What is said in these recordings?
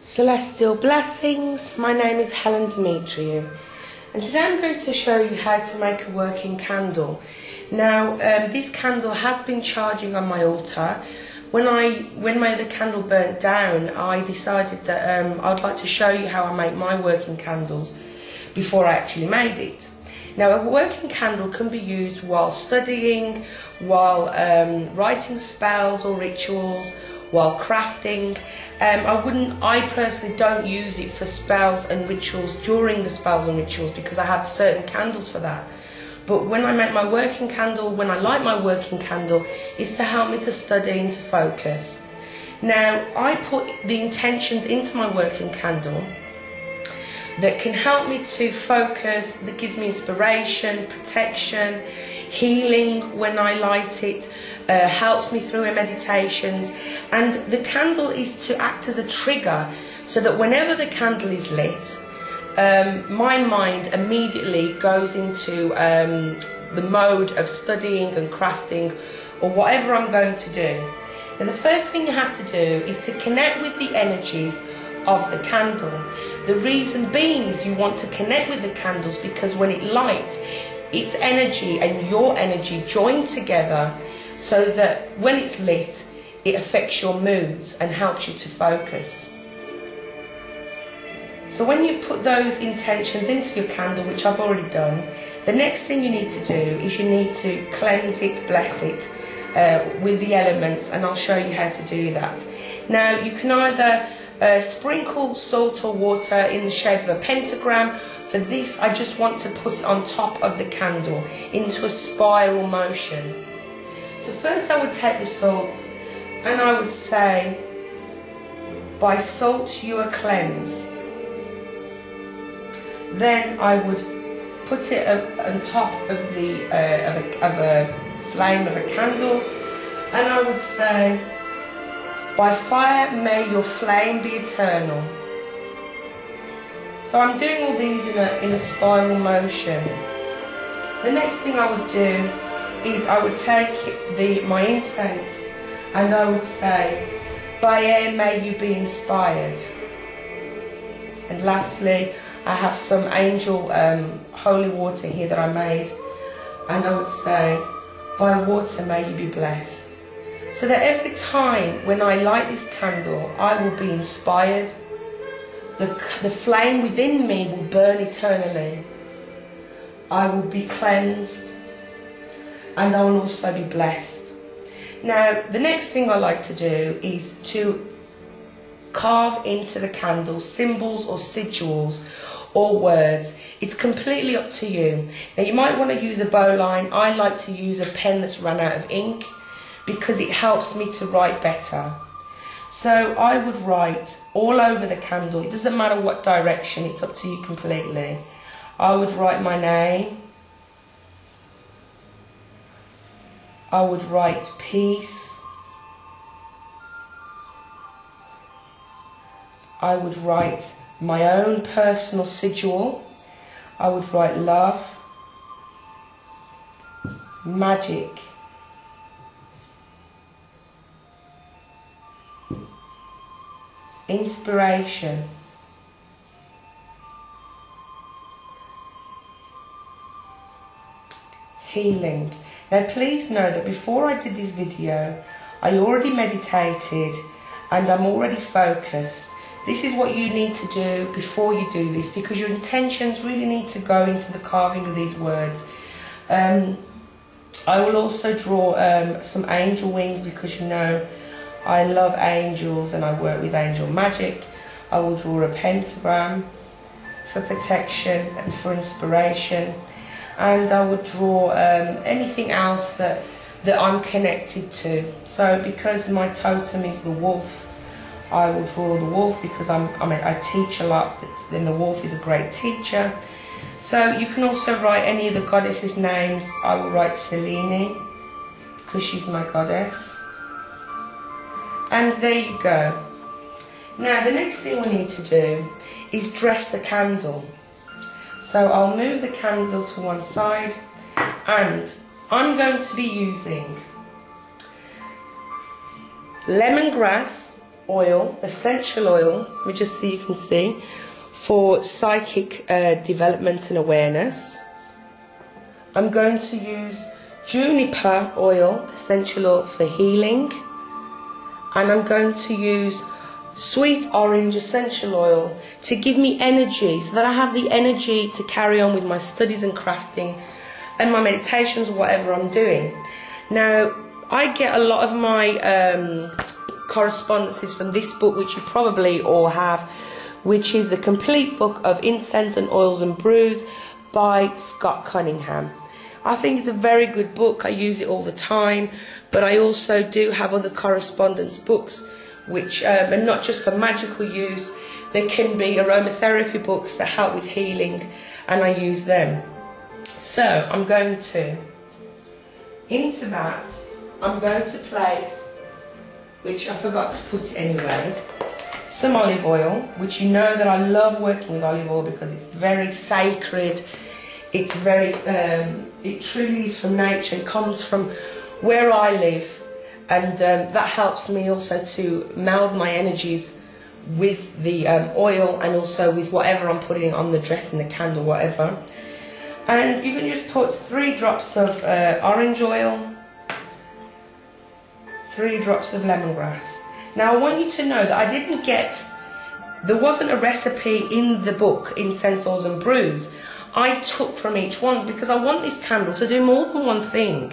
Celestial blessings, my name is Helen Demetriou, and today I'm going to show you how to make a working candle. Now this candle has been charging on my altar. When my other candle burnt down, I decided that I'd like to show you how I make my working candles before I actually made it. Now a working candle can be used while studying, while writing spells or rituals, while crafting. I personally don't use it for spells and rituals during the spells and rituals because I have certain candles for that. But when I make my working candle, when I light my working candle, it's to help me to study and to focus. Now I put the intentions into my working candle that can help me to focus, that gives me inspiration, protection, healing when I light it, helps me through my meditations. And the candle is to act as a trigger so that whenever the candle is lit, my mind immediately goes into the mode of studying and crafting or whatever I'm going to do. Now the first thing you have to do is to connect with the energies of the candle. The reason being is you want to connect with the candles because when it lights, its energy and your energy join together so that when it's lit, it affects your moods and helps you to focus. So when you've put those intentions into your candle, which I've already done, the next thing you need to do is you need to cleanse it, bless it with the elements, and I'll show you how to do that. Now you can either sprinkle salt or water in the shape of a pentagram. For this, I just want to put it on top of the candle into a spiral motion. So first I would take the salt and I would say, by salt you are cleansed. Then I would put it on top of a flame of a candle, and I would say, by fire may your flame be eternal. So I'm doing all these in a spiral motion. The next thing I would do is I would take my incense and I would say, by air may you be inspired. And lastly, I have some angel holy water here that I made, and I would say, by water may you be blessed. So that every time when I light this candle, I will be inspired. The flame within me will burn eternally. I will be cleansed, and I will also be blessed. Now, the next thing I like to do is to carve into the candle symbols or sigils or words. It's completely up to you. Now, you might want to use a bowline. I like to use a pen that's run out of ink because it helps me to write better. So I would write all over the candle. It doesn't matter what direction, it's up to you completely. I would write my name. I would write peace. I would write my own personal sigil. I would write love, magic, inspiration, healing. Now please know that before I did this video, I already meditated and I'm already focused. This is what you need to do before you do this, because your intentions really need to go into the carving of these words. I will also draw some angel wings because you know I love angels and I work with angel magic. I will draw a pentagram for protection and for inspiration, and I would draw anything else that I'm connected to. So because my totem is the wolf, I will draw the wolf because I teach a lot, and the wolf is a great teacher. So you can also write any of the goddesses' names. I will write Selene because she's my goddess. And there you go. Now the next thing we need to do is dress the candle. So I'll move the candle to one side, and I'm going to be using lemongrass oil, essential oil, let me just see, you can see, for psychic development and awareness. I'm going to use juniper oil, essential oil for healing. And I'm going to use sweet orange essential oil to give me energy, so that I have the energy to carry on with my studies and crafting and my meditations, whatever I'm doing. Now, I get a lot of my correspondences from this book, which you probably all have, which is the complete book of Incense and Oils and Brews by Scott Cunningham. I think it's a very good book. I use it all the time, but I also do have other correspondence books which are not just for magical use. There can be aromatherapy books that help with healing, and I use them. So I'm going to, into that, I'm going to place, which I forgot to put it anyway, some olive oil, which you know that I love working with olive oil because it's very sacred. It's very, it truly is from nature. It comes from where I live, and that helps me also to meld my energies with the oil, and also with whatever I'm putting on the dress and the candle, whatever. And you can just put 3 drops of orange oil, 3 drops of lemongrass. Now I want you to know that I didn't get, there wasn't a recipe in the book, Incense, Oils and Brews. I took from each one because I want this candle to do more than one thing.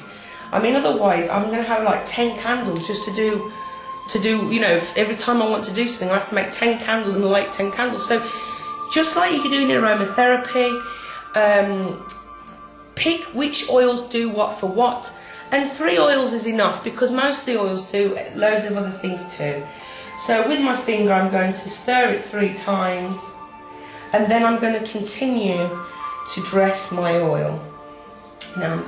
I mean, otherwise I'm going to have like 10 candles just to do, you know, every time I want to do something I have to make 10 candles and light 10 candles. So just like you can do in aromatherapy, pick which oils do what for what, and 3 oils is enough, because most of the oils do loads of other things too. So with my finger I'm going to stir it 3 times, and then I'm going to continue to dress my oil. Now I'm going